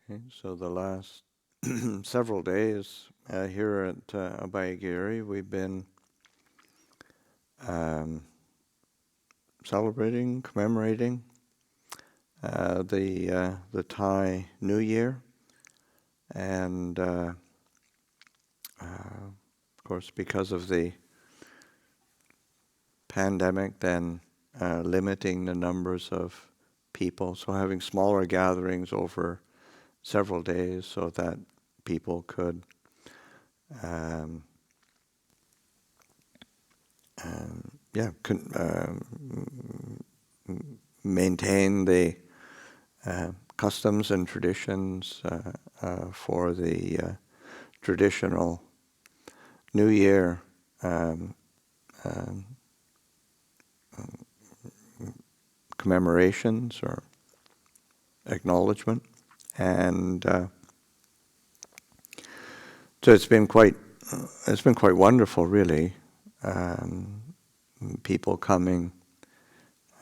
Okay, so the last several days here at Abhayagiri, we've been um, celebrating, commemorating the Thai New Year, and of course, because of the pandemic, then limiting the numbers of people, so having smaller gatherings over several days, so that people could um, maintain the customs and traditions for the traditional New Year um, um, commemorations or acknowledgement, and so it's been quite wonderful, really. Um, People coming.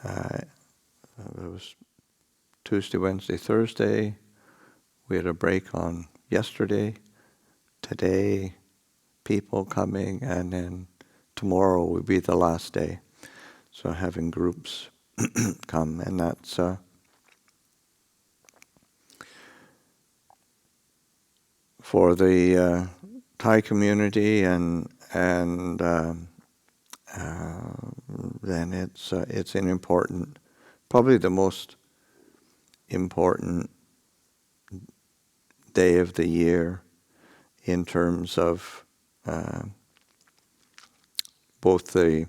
It was Tuesday, Wednesday, Thursday. We had a break on yesterday. Today, people coming, and then tomorrow will be the last day. So having groups come, and that's for the Thai community, and then it's an important, probably the most important day of the year in terms of both the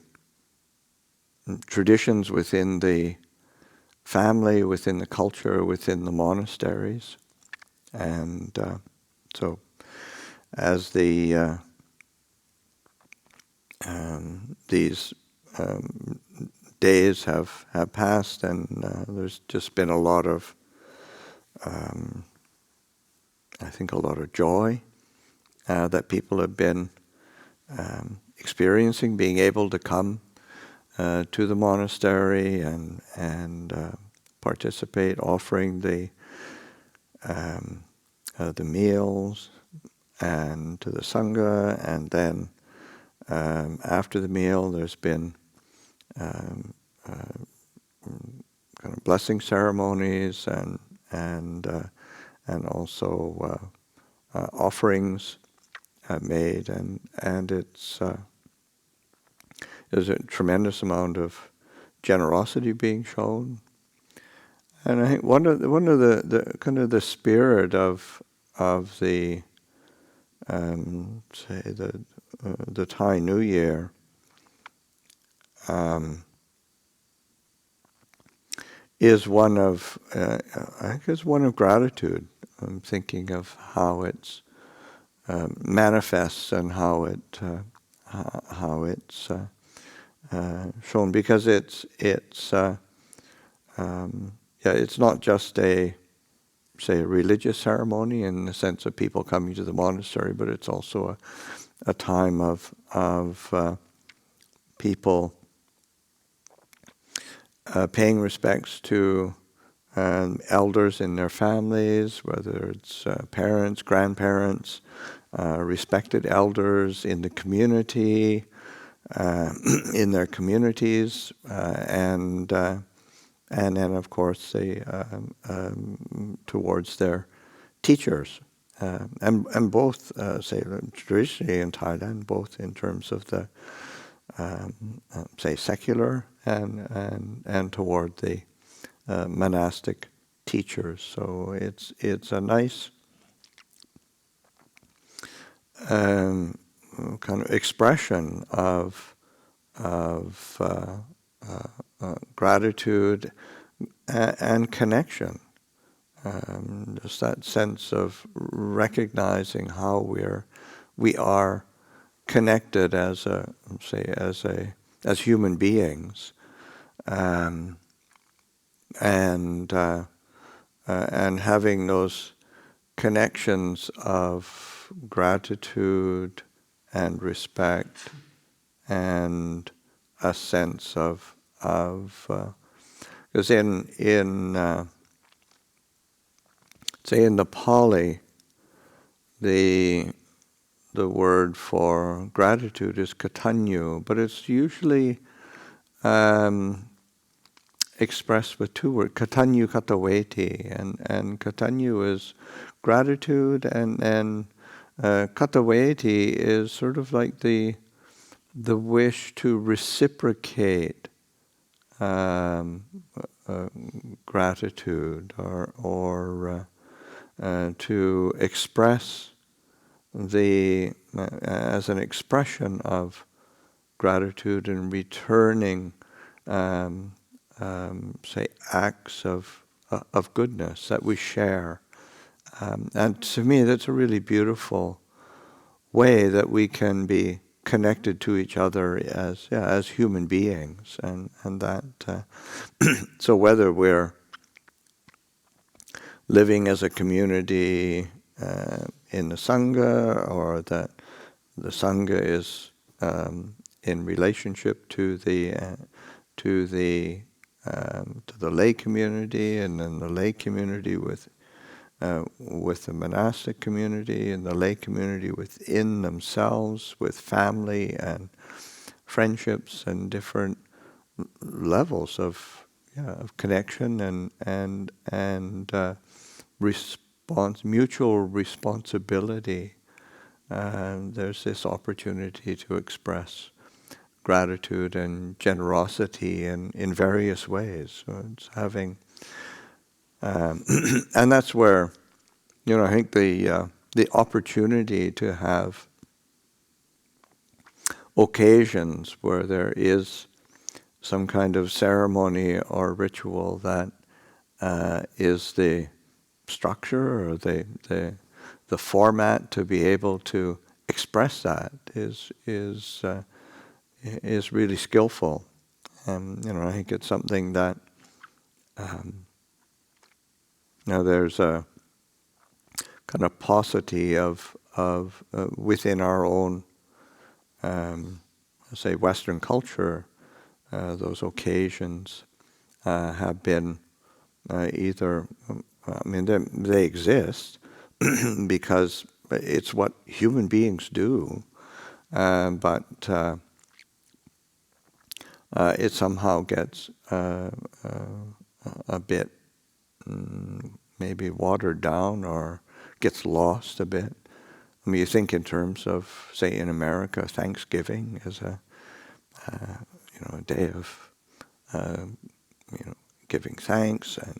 traditions within the family, within the culture, within the monasteries, and so as these days have passed, and there's just been a lot of, I think, a lot of joy that people have been experiencing, being able to come to the monastery and participate, offering the meals and to the sangha, and then after the meal, there's been kind of blessing ceremonies and also offerings made, and there's a tremendous amount of generosity being shown. And I think one of the kind of the spirit of the say the Thai New Year is one of I think is one of gratitude. I'm thinking of how it's manifests and how it's shown, because it's it's not just a religious ceremony in the sense of people coming to the monastery, but it's also a time of people paying respects to elders in their families, whether it's parents, grandparents, respected elders in the community, in their communities, and then of course towards their teachers, and both say traditionally in Thailand, both in terms of the say secular and toward the monastic teachers. So it's a nice kind of expression of gratitude and connection. Just that sense of recognizing how we are connected as human beings, and having those connections of gratitude and respect and a sense of because in say in the Pali, the word for gratitude is katanyu, but it's usually expressed with two words, katanyu kataweti, and katanyu is gratitude, and kataweti is sort of like the wish to reciprocate gratitude, or to express as an expression of gratitude and returning, say, acts of goodness that we share. And to me, that's a really beautiful way that we can be connected to each other as human beings, and that so whether we're living as a community in the sangha, or that the sangha is in relationship to the lay community, and then the lay community with the monastic community, and the lay community within themselves, with family and friendships and different levels of connection and mutual responsibility. There's this opportunity to express gratitude and generosity in various ways. So it's having, and that's where, I think the opportunity to have occasions where there is some kind of ceremony or ritual that is the structure or the format to be able to express that is really skillful. I think it's something that there's a kind of paucity of within our own, say, Western culture. Those occasions have been either, they exist because it's what human beings do, but it somehow gets a bit maybe watered down or gets lost a bit. You think in terms of, say, in America, Thanksgiving is a day of giving thanks and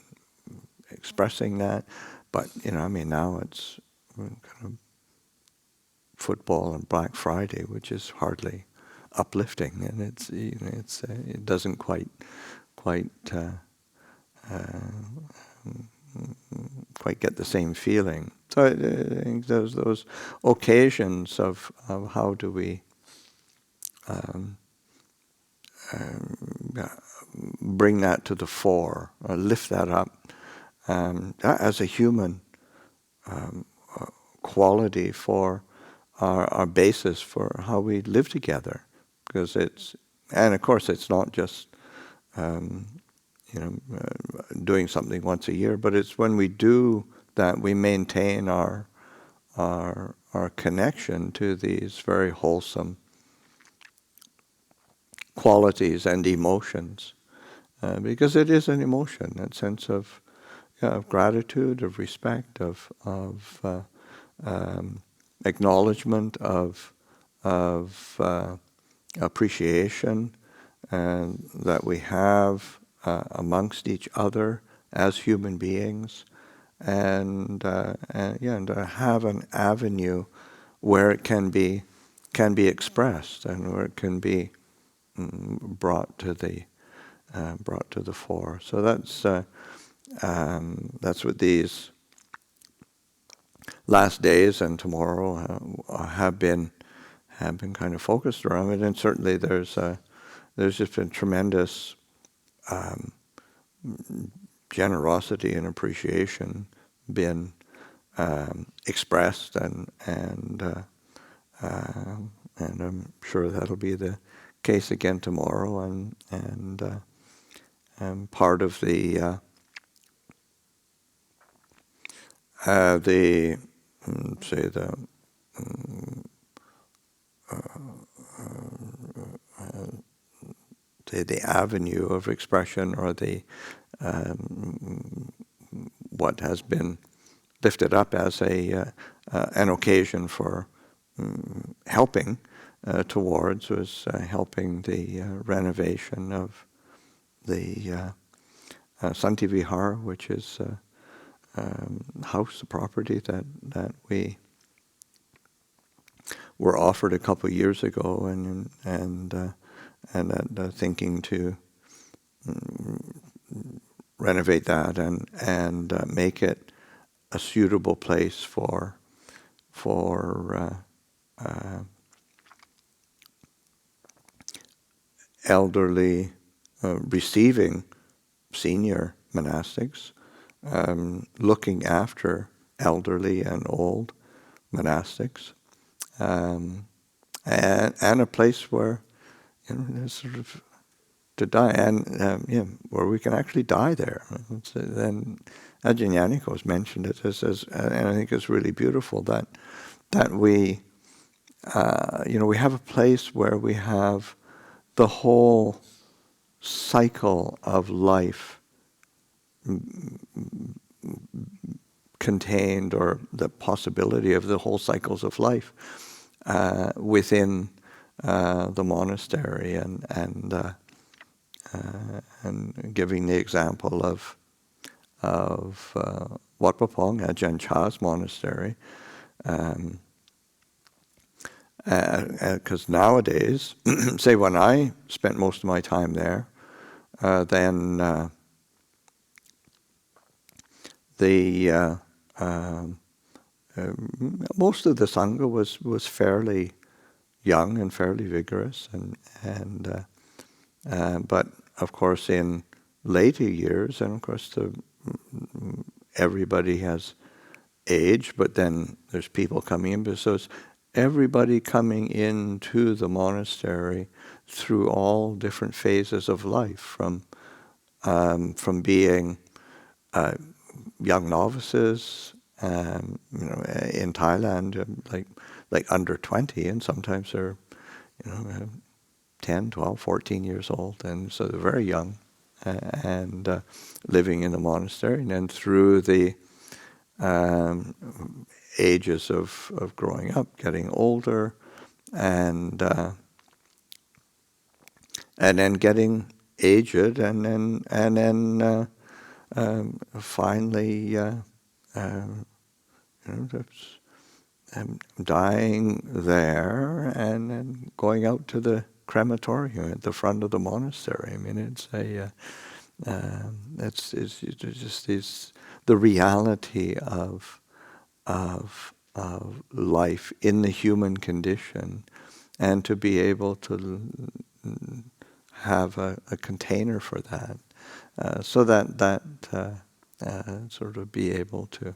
expressing that, but now it's kind of football and Black Friday, which is hardly uplifting, and it doesn't quite get the same feeling. So I think those occasions of how do we bring that to the fore, or lift that up as a human quality for our basis for how we live together. Because and of course it's not just doing something once a year, but it's when we do that we maintain our connection to these very wholesome qualities and emotions, because it is an emotion, that sense of gratitude, of respect, of acknowledgement, of appreciation, and that we have amongst each other as human beings, and to have an avenue where it can be expressed and where it can be brought to the fore. So that's what these last days and tomorrow have been kind of focused around it. And certainly there's just been tremendous generosity and appreciation been expressed, and I'm sure that'll be the case again tomorrow, and part of the the say the avenue of expression, or the what has been lifted up as an occasion for helping towards was helping the renovation of the Santi Vihar, which is house, the property that we were offered a couple of years ago, and thinking to renovate that and make it a suitable place for elderly receiving senior monastics, looking after elderly and old monastics, and a place where sort of to die, and where we can actually die there. And Ajahn Yaniko's mentioned it as and I think it's really beautiful that we we have a place where we have the whole cycle of life contained, or the possibility of the whole cycles of life within the monastery, and giving the example of Wat Pah Pong, Ajahn Chah's monastery, because nowadays, say when I spent most of my time there, then the most of the sangha was fairly young and fairly vigorous, and but of course in later years, and of course everybody has age, but then there's people coming in, so it's everybody coming into the monastery through all different phases of life, from being young novices, in Thailand, like under 20, and sometimes they're 10, 12, 14 years old, and so they're very young, and living in the monastery, and then through the ages of growing up, getting older, and then getting aged, and then finally dying there, and then going out to the crematorium at the front of the monastery. I mean, it's just the reality of life in the human condition, and to be able to have a container for that, so that sort of be able to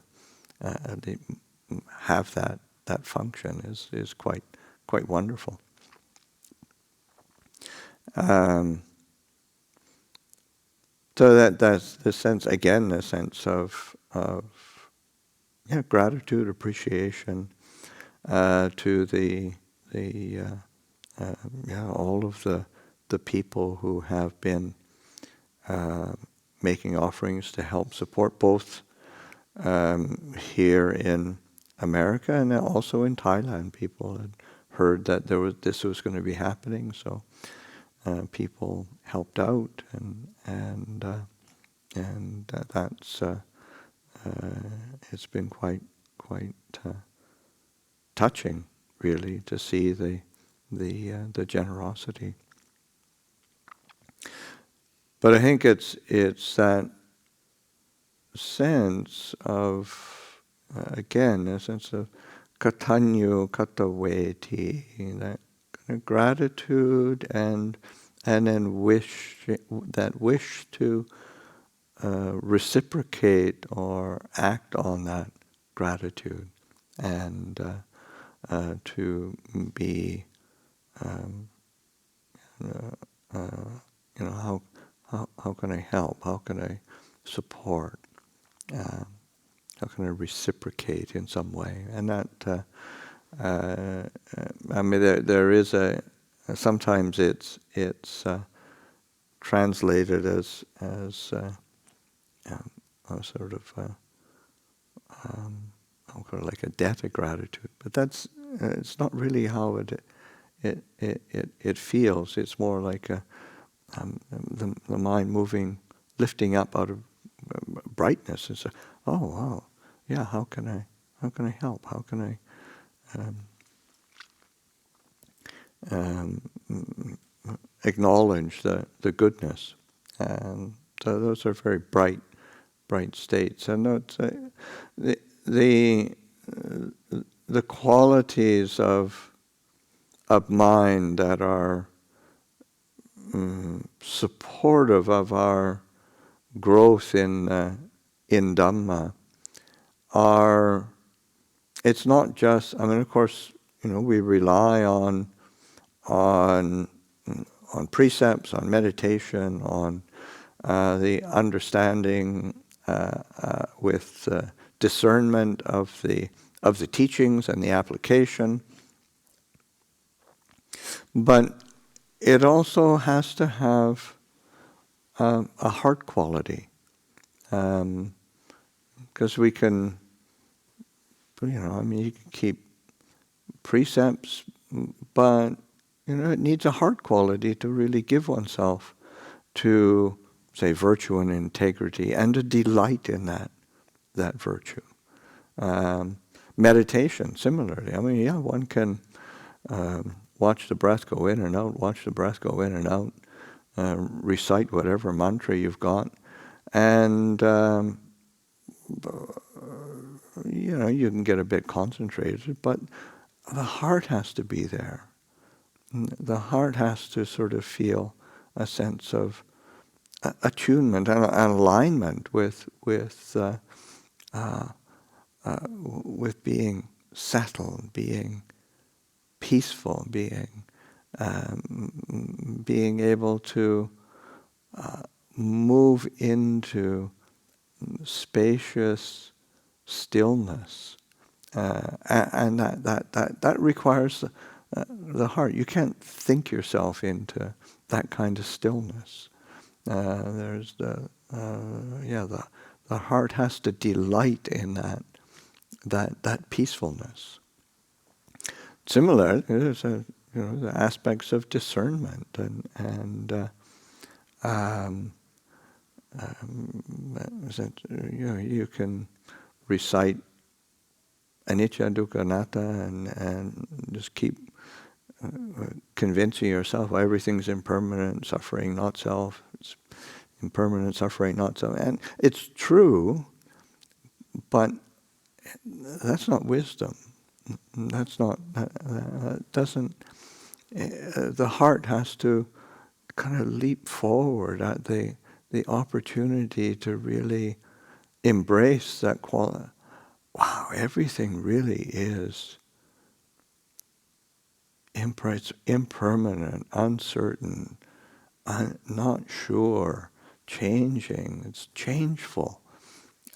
have that function is quite wonderful. So that's the sense, again, the sense of gratitude, appreciation to the all of the people who have been making offerings to help support, both here in America and also in Thailand. People had heard that this was going to be happening, so people helped out, and that's it's been quite touching, really, to see the generosity. But I think it's that sense of, again, a sense of katanyu kataveti, that kind of gratitude, and then wish to reciprocate or act on that gratitude, and to be how can I help? How can I support? how can I reciprocate in some way? And that, I mean, there is sometimes it's translated as a sort of like a debt of gratitude, but that's it's not really how it feels. It's more like the mind moving, lifting up out of brightness. It's oh wow, yeah. How can I help? How can I acknowledge the goodness? And so those are very bright states. And it's, the qualities of mind that are supportive of our growth in Dhamma are. It's not just. I mean, of course, we rely on precepts, on meditation, on the understanding with discernment of the teachings and the application. But it also has to have a heart quality, because we can, you can keep precepts, but it needs a heart quality to really give oneself to, say, virtue and integrity, and to delight in that virtue. Meditation, similarly. I mean, one can watch the breath go in and out, watch the breath go in and out, recite whatever mantra you've got, and you can get a bit concentrated, but the heart has to be there. The heart has to sort of feel a sense of attunement and alignment with being settled, being peaceful, being able to move into spacious stillness, and that requires the heart. You can't think yourself into that kind of stillness. There's the heart has to delight in that peacefulness. Similar, there's the aspects of discernment and you can recite anicca, dukkha, anatta, and just keep convincing yourself everything's impermanent, suffering, not self. It's impermanent, suffering, not self. And it's true, but that's not wisdom. That doesn't. The heart has to kind of leap forward at the opportunity to really embrace that quality. Wow, everything really is impermanent, uncertain, not sure, changing. It's changeful.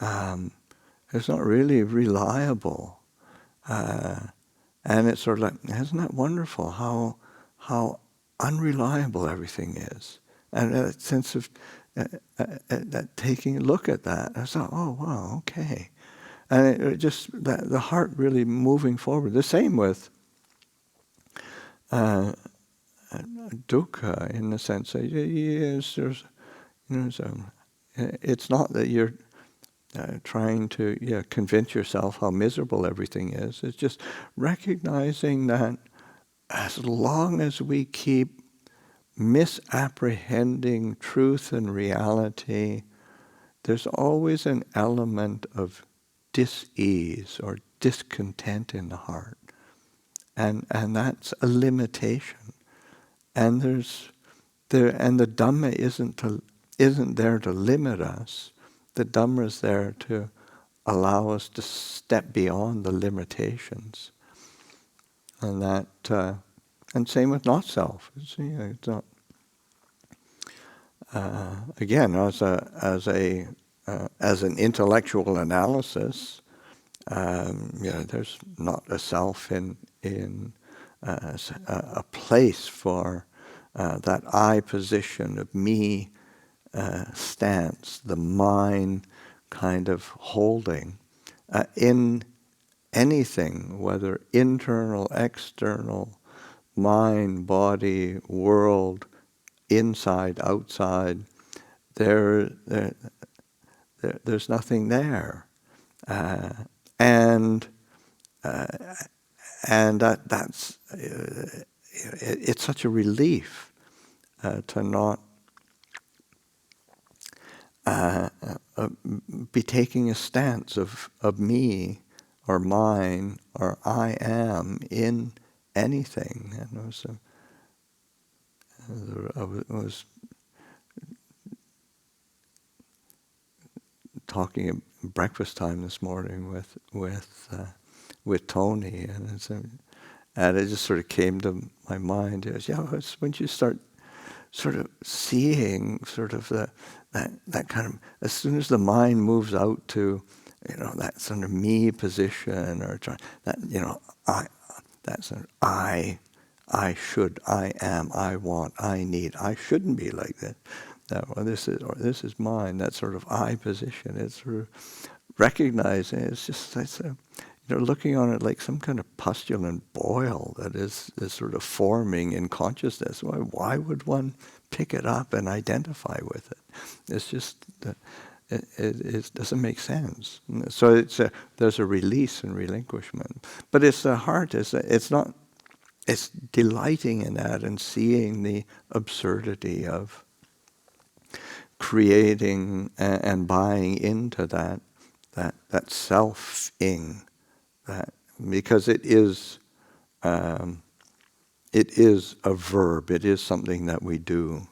It's not really reliable. And it's sort of like, isn't that wonderful how unreliable everything is? And that sense of that taking a look at that, I thought, oh wow, okay. And it just, the heart really moving forward. The same with dukkha, in the sense that yes, there's, it's not that you're trying to convince yourself how miserable everything is. It's just recognizing that as long as we keep misapprehending truth and reality, there's always an element of dis-ease or discontent in the heart. And that's a limitation. And the Dhamma isn't there to limit us. The Dhamma is there to allow us to step beyond the limitations. And that, and same with not self. It's not, again, as a as an intellectual analysis, there's not a self in a place for that I position of me stance, the mind kind of holding in anything, whether internal, external, mind, body, world, inside, outside. There's nothing there, and that's it's such a relief to not be taking a stance of me or mine or I am in anything. And I was talking at breakfast time this morning with Tony, and it just sort of came to my mind. It's when you start sort of seeing sort of that kind of, as soon as the mind moves out to that sort of me position, or that that's an I should, I am, I want, I need, I shouldn't be like this. This is mine. That sort of I position. It's sort of recognizing. It's looking on it like some kind of pustulant boil that is sort of forming in consciousness. Why would one pick it up and identify with it? It's just it doesn't make sense. So there's a release and relinquishment. But it's the heart. It's delighting in that and seeing the absurdity of creating and buying into that self-ing, because it is a verb. It is something that we do.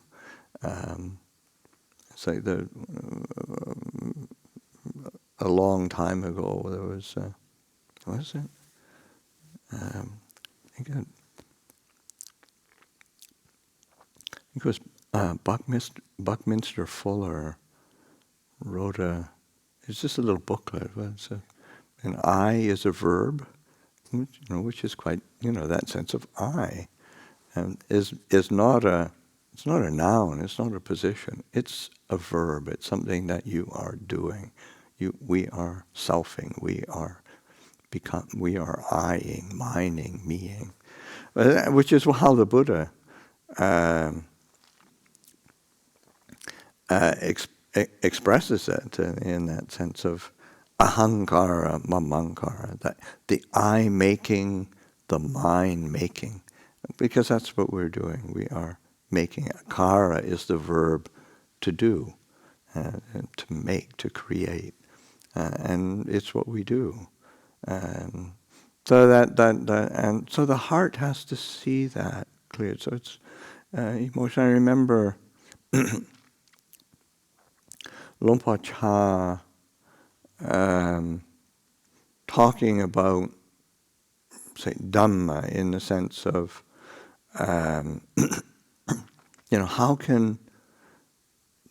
It's like a long time ago there was what is it? I think it was Buckminster Fuller wrote it's just a little booklet. An I is a verb, which is quite, that sense of I, and is not it's not a noun, it's not a position, it's a verb, it's something that you are doing. We are selfing, we are I-ing, mining, meing, which is how the Buddha expresses it in that sense of ahankara, mamankara, that the I making, the mind making, because that's what we're doing. We are making it. Kara is the verb to do, and to make, to create, and it's what we do. So and so the heart has to see that clear. So it's emotion. I remember Lumpur Cha talking about, say, Dhamma in the sense of, how can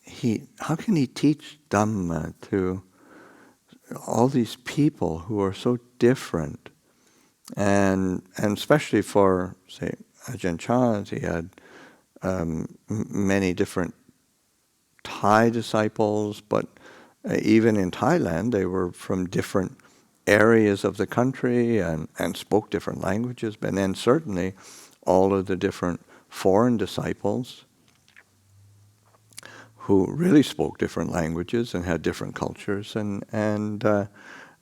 he teach Dhamma to all these people who are so different, and especially for, say, Ajahn Chah, he had many different Thai disciples, but even in Thailand, they were from different areas of the country and spoke different languages. But then certainly all of the different foreign disciples who really spoke different languages and had different cultures. And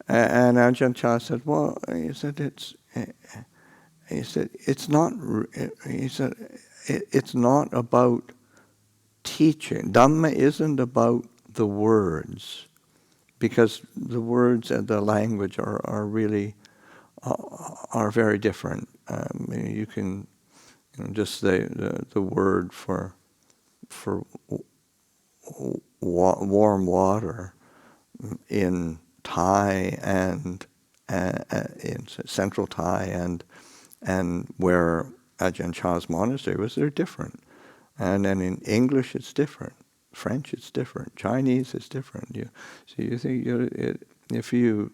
Ajahn Chah said, well, it's not about teaching. Dhamma isn't about the words, because the words and the language are really are very different. You can just the word for warm water in Thai and in central Thai and where Ajahn Chah's monastery was, they're different. And then in English it's different. French, it's different. Chinese, it's different. So you think if you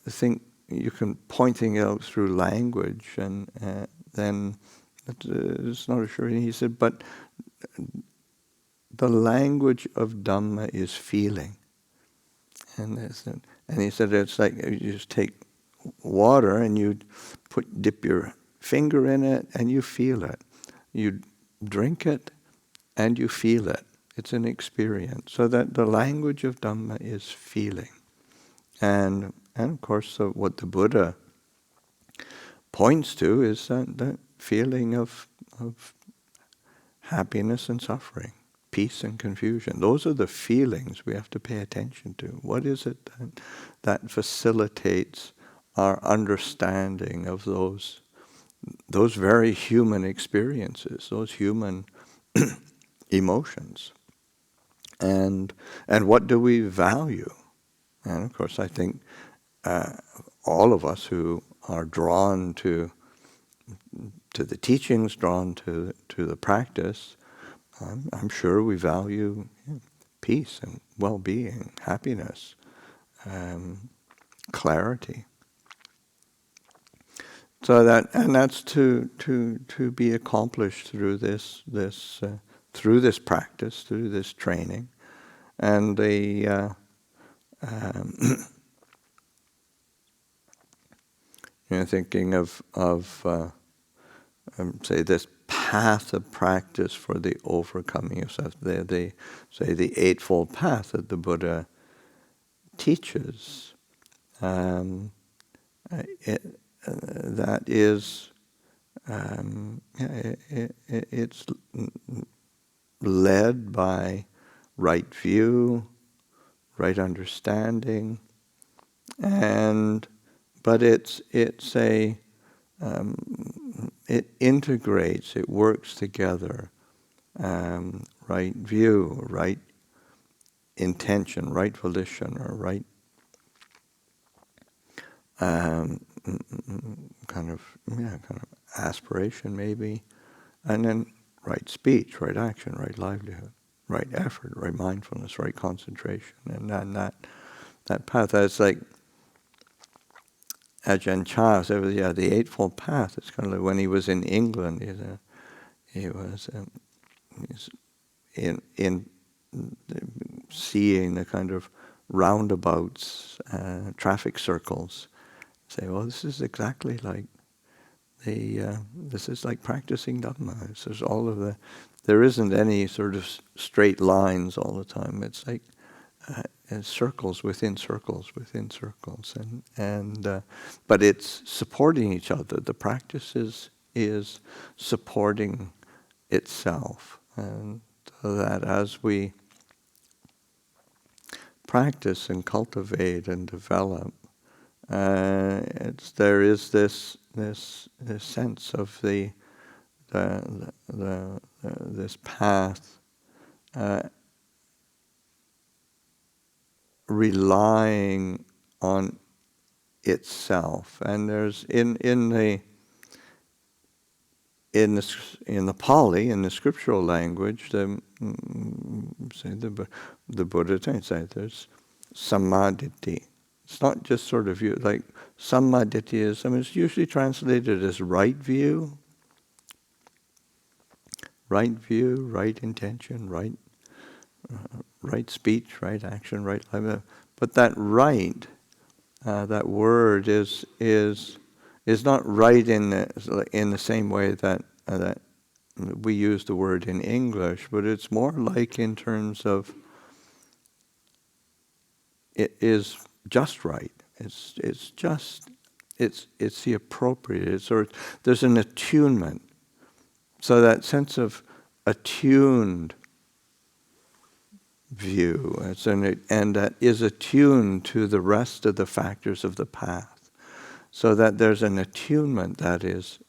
think you can pointing out through language, and then it's not assuring. He said, but the language of Dhamma is feeling, and he said it's like you just take water and you dip your finger in it and you feel it. You drink it and you feel it. It's an experience. So that the language of Dhamma is feeling. And of course what the Buddha points to is that feeling of happiness and suffering, peace and confusion. Those are the feelings we have to pay attention to. What is it that facilitates our understanding of those very human experiences, those human emotions? And what do we value? And of course I think all of us who are drawn to the teachings, drawn to the practice, I'm sure we value peace and well-being, happiness, clarity. So that's to be accomplished through this practice, through this training, and the thinking of say this path of practice for the overcoming of self. They say the eightfold path that the Buddha teaches. That is, it's led by right view, right understanding, but it integrates, it works together. Right view, right intention, right volition, or right kind of aspiration maybe, and then right speech, right action, right livelihood, right effort, right mindfulness, right concentration, and then that path. That's like Ajahn Chah said, the eightfold path. It's kind of like when he was in England. He was in seeing the kind of roundabouts, traffic circles. Say, well, this is exactly like this is like practicing Dhamma. This is all of there isn't any sort of straight lines all the time. It's like circles within circles within circles, and but it's supporting each other. The practice is supporting itself, and so that as we practice and cultivate and develop, there is this sense of this path relying on itself, and there's in the Pali, in the scriptural language, the Buddha says there's samadhi. It's not just sort of view, like samadhi is, it's usually translated as right view, right intention, right speech, right action, right life. But that right, that word is not right in the same way that we use the word in English, but it's more like in terms of it is just right. It's the appropriate. There's an attunement. So that sense of attuned view, and that is attuned to the rest of the factors of the path, so that there's an attunement that is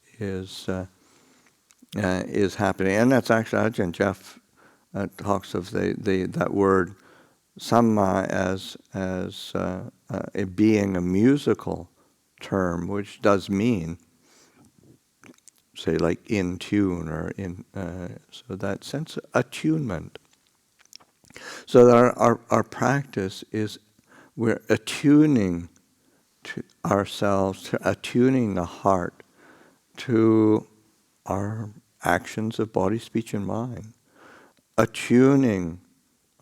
happening, and that's actually Ajahn Jeff talks of that word samma as it being a musical term, which does mean, say, like in tune or in so that sense of attunement. So that our practice is we're attuning to ourselves, to attuning the heart to our actions of body, speech, and mind, attuning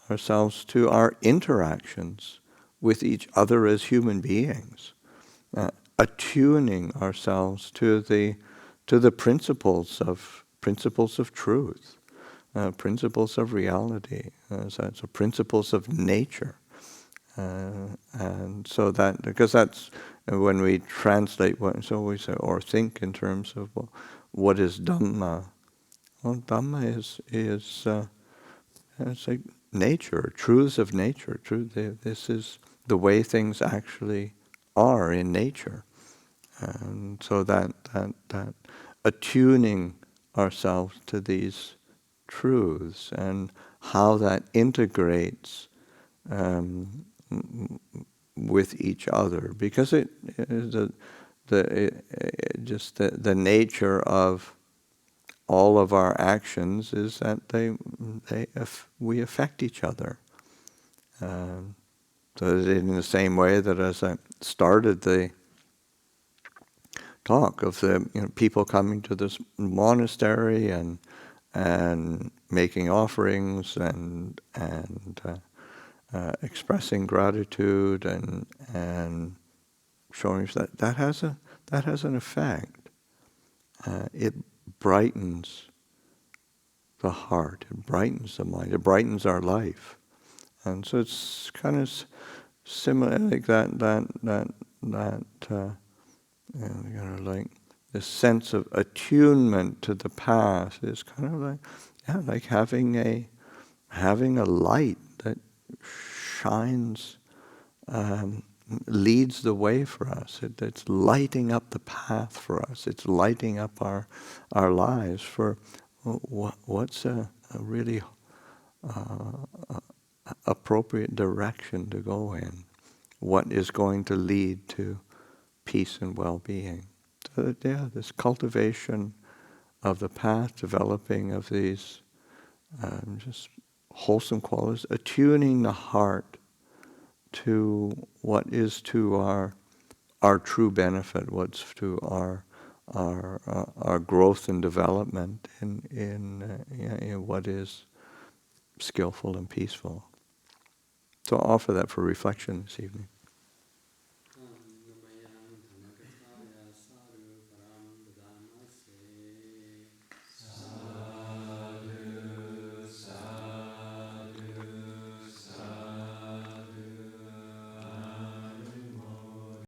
ourselves to our interactions with each other as human beings, attuning ourselves to the principles of truth, principles of reality, so principles of nature. And so that, because that's when we translate so we say, or think in terms of, well, what is Dhamma? Well, Dhamma is it's like nature, truths of nature. This is the way things actually are in nature. And so that attuning ourselves to these truths and how that integrates with each other, because it is the nature of all of our actions is that we affect each other. So in the same way that as I started the talk of the people coming to this monastery and making offerings and expressing gratitude and showing that has an effect. It brightens the heart, it brightens the mind, it brightens our life, and so it's kind of similar like that. Like this sense of attunement to the past is kind of like having a light that shines, leads the way for us. It's lighting up the path for us. It's lighting up our lives for what's a really appropriate direction to go in. What is going to lead to peace and well-being. So this cultivation of the path, developing of these just wholesome qualities, attuning the heart to what is to our true benefit, what's to our growth and development in what is skillful and peaceful. So I'll offer that for reflection this evening.